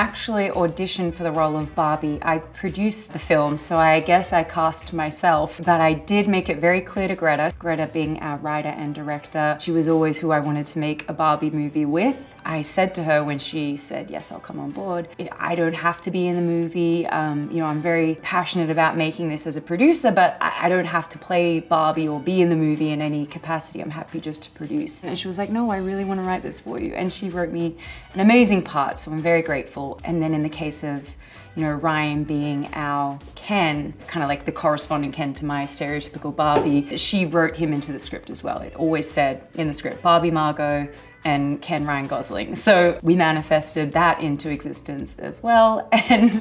actually audition for the role of Barbie. I produced the film, so I guess I cast myself, but I did make it very clear to Greta. Greta being our writer and director, she was always who I wanted to make a Barbie movie with. I said to her when she said, yes, I'll come on board, I don't have to be in the movie. I'm very passionate about making this as a producer, but I don't have to play Barbie or be in the movie in any capacity. I'm happy just to produce. And she was like, no, I really want to write this for you. And she wrote me an amazing part, so I'm very grateful. And then in the case of Ryan being our Ken, kind of like the corresponding Ken to my stereotypical Barbie, she wrote him into the script as well. It always said in the script, Barbie Margot and Ken Ryan Gosling. So we manifested that into existence as well, and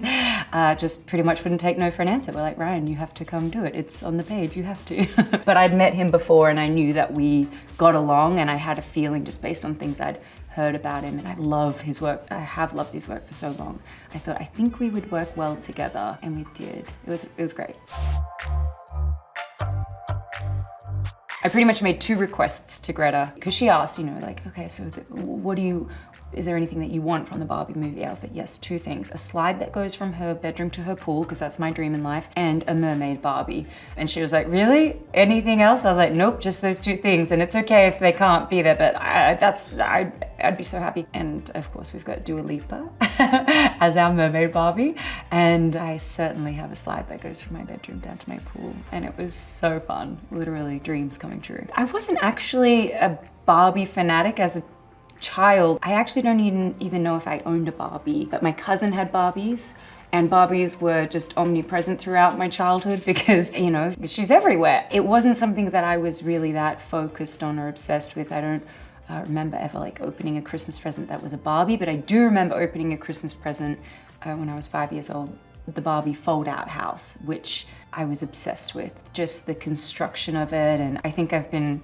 just pretty much wouldn't take no for an answer. We're like, Ryan, you have to come do it. It's on the page, you have to. But I'd met him before and I knew that we got along, and I had a feeling just based on things I'd heard about him, and I love his work. I have loved his work for so long. I thought, I think we would work well together, and we did. It was great. I pretty much made 2 requests to Greta, because she asked, okay, so is there anything that you want from the Barbie movie? I was like, yes, 2 things. A slide that goes from her bedroom to her pool, because that's my dream in life, and a mermaid Barbie. And she was like, really? Anything else? I was like, nope, just those 2 things. And it's okay if they can't be there, but I'd be so happy. And of course, we've got Dua Lipa as our mermaid Barbie. And I certainly have a slide that goes from my bedroom down to my pool. And it was so fun, literally dreams coming true. I wasn't actually a Barbie fanatic as a child. I actually don't even know if I owned a Barbie, but my cousin had Barbies, and Barbies were just omnipresent throughout my childhood because, she's everywhere. It wasn't something that I was really that focused on or obsessed with. I don't remember ever opening a Christmas present that was a Barbie, but I do remember opening a Christmas present when I was 5 years old, the Barbie fold-out house, which I was obsessed with. Just the construction of it, and I think I've been,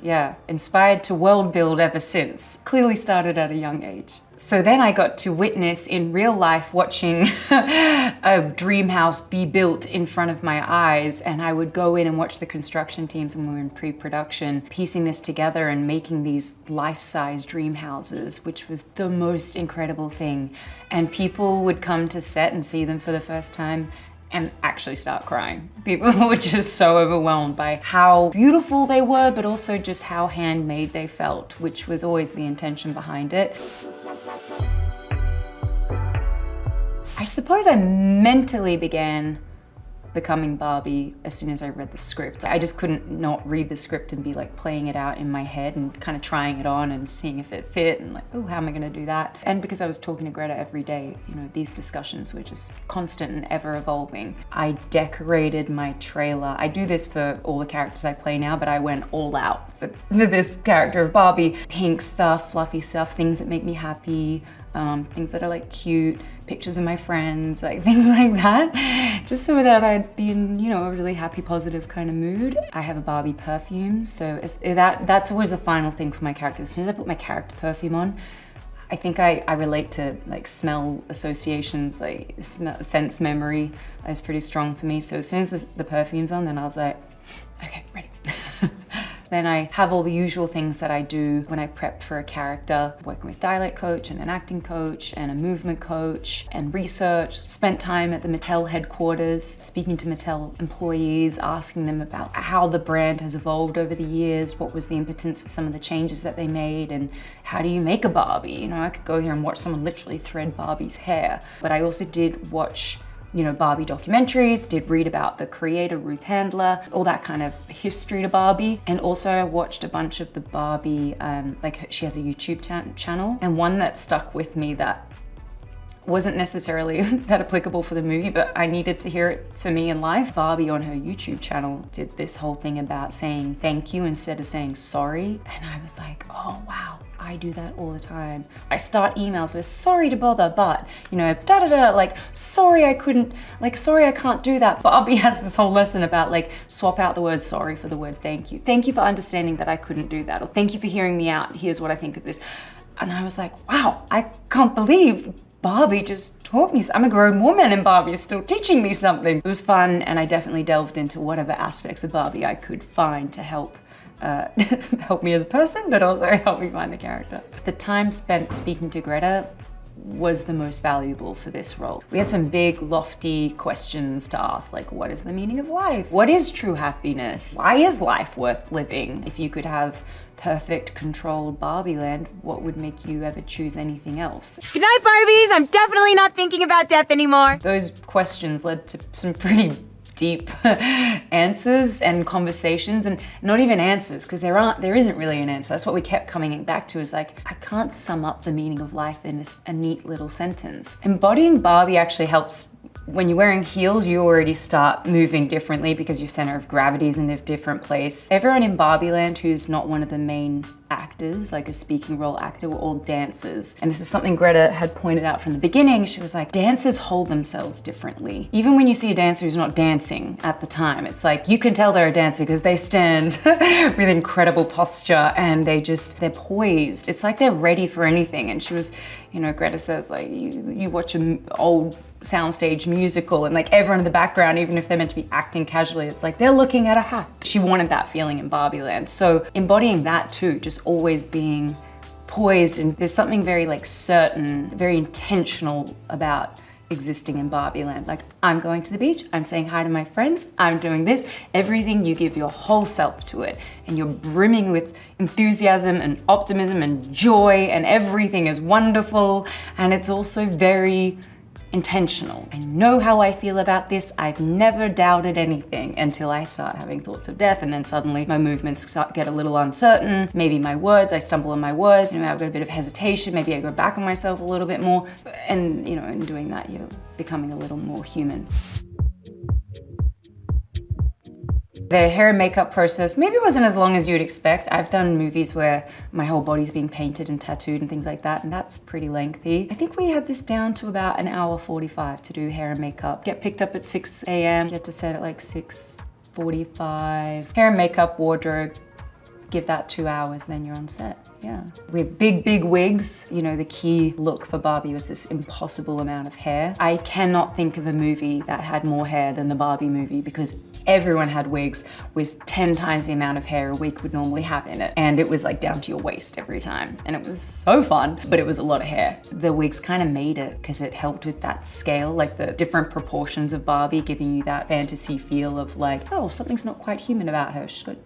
inspired to world build ever since. Clearly started at a young age. So then I got to witness in real life watching a dream house be built in front of my eyes, and I would go in and watch the construction teams when we were in pre-production, piecing this together and making these life-size dream houses, which was the most incredible thing. And people would come to set and see them for the first time and actually start crying. People were just so overwhelmed by how beautiful they were, but also just how handmade they felt, which was always the intention behind it. I suppose I mentally began becoming Barbie as soon as I read the script. I just couldn't not read the script and be playing it out in my head and kind of trying it on and seeing if it fit and oh, how am I gonna do that? And because I was talking to Greta every day, these discussions were just constant and ever evolving. I decorated my trailer. I do this for all the characters I play now, but I went all out for this character of Barbie. Pink stuff, fluffy stuff, things that make me happy, things that are cute, pictures of my friends, things like that, just so that I'd be in, a really happy, positive kind of mood. I have a Barbie perfume, so that's always the final thing for my character. As soon as I put my character perfume on, I think I relate to smell associations, sense memory is pretty strong for me. So as soon as the perfume's on, then I was like, okay, ready. Then I have all the usual things that I do when I prep for a character, working with dialect coach and an acting coach and a movement coach and research. Spent time at the Mattel headquarters, speaking to Mattel employees, asking them about how the brand has evolved over the years, what was the impotence of some of the changes that they made, and how do you make a Barbie? I could go here and watch someone literally thread Barbie's hair. But I also did watch Barbie documentaries, did read about the creator, Ruth Handler, all that kind of history to Barbie. And also I watched a bunch of the Barbie, she has a YouTube channel, and one that stuck with me that wasn't necessarily that applicable for the movie, but I needed to hear it for me in life. Barbie on her YouTube channel did this whole thing about saying thank you instead of saying sorry. And I was like, oh wow, I do that all the time. I start emails with sorry to bother, but, sorry I couldn't, sorry I can't do that. Barbie has this whole lesson about swap out the word sorry for the word thank you. Thank you for understanding that I couldn't do that, or thank you for hearing me out. Here's what I think of this. And I was like, wow, I can't believe Barbie just taught me. I'm a grown woman and Barbie is still teaching me something. It was fun, and I definitely delved into whatever aspects of Barbie I could find to help help me as a person, but also help me find the character. The time spent speaking to Greta was the most valuable for this role. We had some big, lofty questions to ask, like, what is the meaning of life? What is true happiness? Why is life worth living? If you could have perfect, controlled Barbie land, what would make you ever choose anything else? Good night, Barbies! I'm definitely not thinking about death anymore. Those questions led to some pretty deep answers and conversations, and not even answers, because there isn't really an answer. That's what we kept coming back to, is like, I can't sum up the meaning of life in a neat little sentence. Embodying Barbie actually helps. When you're wearing heels, you already start moving differently because your center of gravity is in a different place. Everyone in Barbie Land who's not one of the main actors, like a speaking role actor, were all dancers. And this is something Greta had pointed out from the beginning. She was like, dancers hold themselves differently. Even when you see a dancer who's not dancing at the time, it's like, you can tell they're a dancer because they stand with incredible posture and they're poised. It's like they're ready for anything. And she was, you know, Greta says, like, you watch an old soundstage musical and like everyone in the background, even if they're meant to be acting casually, it's like they're looking at a hat. She wanted that feeling in Barbie Land. So embodying that too, just always being poised, and there's something very like certain, very intentional about existing in Barbie Land. Like, I'm going to the beach, I'm saying hi to my friends, I'm doing this. Everything, you give your whole self to it, and you're brimming with enthusiasm and optimism and joy, and everything is wonderful. And it's also very intentional. I know how I feel about this. I've never doubted anything until I start having thoughts of death, and then suddenly my movements get a little uncertain. Maybe my words, I stumble on my words, you know, I've got a bit of hesitation, maybe I go back on myself a little bit more. And you know, in doing that, you're becoming a little more human. The hair and makeup process maybe wasn't as long as you'd expect. I've done movies where my whole body's being painted and tattooed and things like that, and that's pretty lengthy. I think we had this down to about an hour 45 to do hair and makeup. Get picked up at 6 a.m., get to set at like 6:45. Hair and makeup, wardrobe, give that 2 hours, then you're on set. Yeah. We have big, big wigs. You know, the key look for Barbie was this impossible amount of hair. I cannot think of a movie that had more hair than the Barbie movie, because everyone had wigs with 10 times the amount of hair a wig would normally have in it. And it was like down to your waist every time. And it was so fun, but it was a lot of hair. The wigs kind of made it because it helped with that scale, like the different proportions of Barbie, giving you that fantasy feel of like, oh, something's not quite human about her. She's got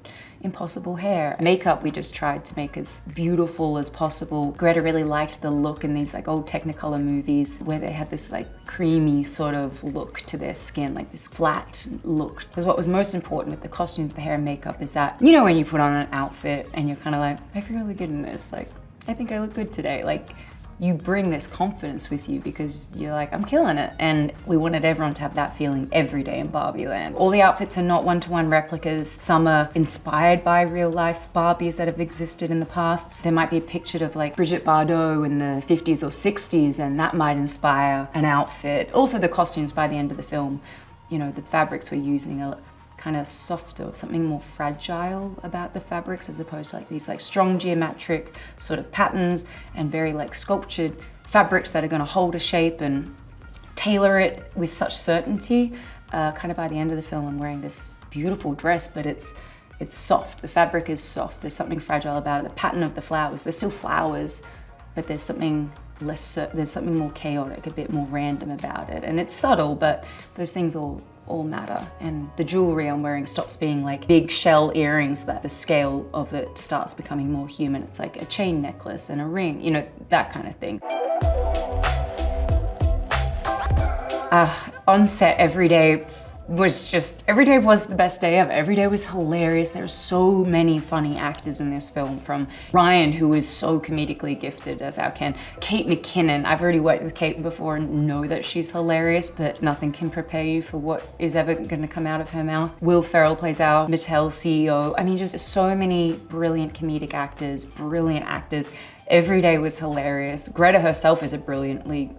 impossible hair. Makeup, we just tried to make as beautiful as possible. Greta really liked the look in these like old Technicolor movies where they had this like creamy sort of look to their skin, like this flat look. Because what was most important with the costumes, the hair and makeup, is that, you know, when you put on an outfit and you're kind of like, I feel really good in this, like, I think I look good today. Like, you bring this confidence with you because you're like, I'm killing it. And we wanted everyone to have that feeling every day in Barbie Land. All the outfits are not one-to-one replicas. Some are inspired by real life Barbies that have existed in the past. There might be a picture of like Brigitte Bardot in the 50s or 60s, and that might inspire an outfit. Also the costumes by the end of the film, you know, the fabrics we're using are kind of softer, something more fragile about the fabrics, as opposed to like these like strong geometric sort of patterns and very like sculptured fabrics that are going to hold a shape and tailor it with such certainty. Kind of by the end of the film, I'm wearing this beautiful dress, but it's soft. The fabric is soft. There's something fragile about it. The pattern of the flowers, they're still flowers, but there's something there's something more chaotic, a bit more random about it. And it's subtle, but those things all matter. And the jewelry I'm wearing stops being like big shell earrings that the scale of it starts becoming more human. It's like a chain necklace and a ring, you know, that kind of thing. On set every day was the best day ever. Every day was hilarious. There are so many funny actors in this film, from Ryan, who is so comedically gifted as our Ken, Kate McKinnon. I've already worked with Kate before and know that she's hilarious, but nothing can prepare you for what is ever gonna come out of her mouth. Will Ferrell plays our Mattel CEO. I mean, just so many brilliant comedic actors, brilliant actors. Every day was hilarious. Greta herself is a brilliantly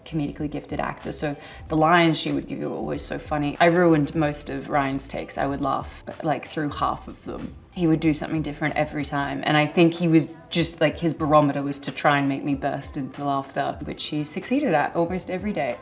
comedically gifted actor, so the lines she would give you were always so funny. I ruined most of Ryan's takes. I would laugh like through half of them. He would do something different every time, and I think he was just like, his barometer was to try and make me burst into laughter, which he succeeded at almost every day.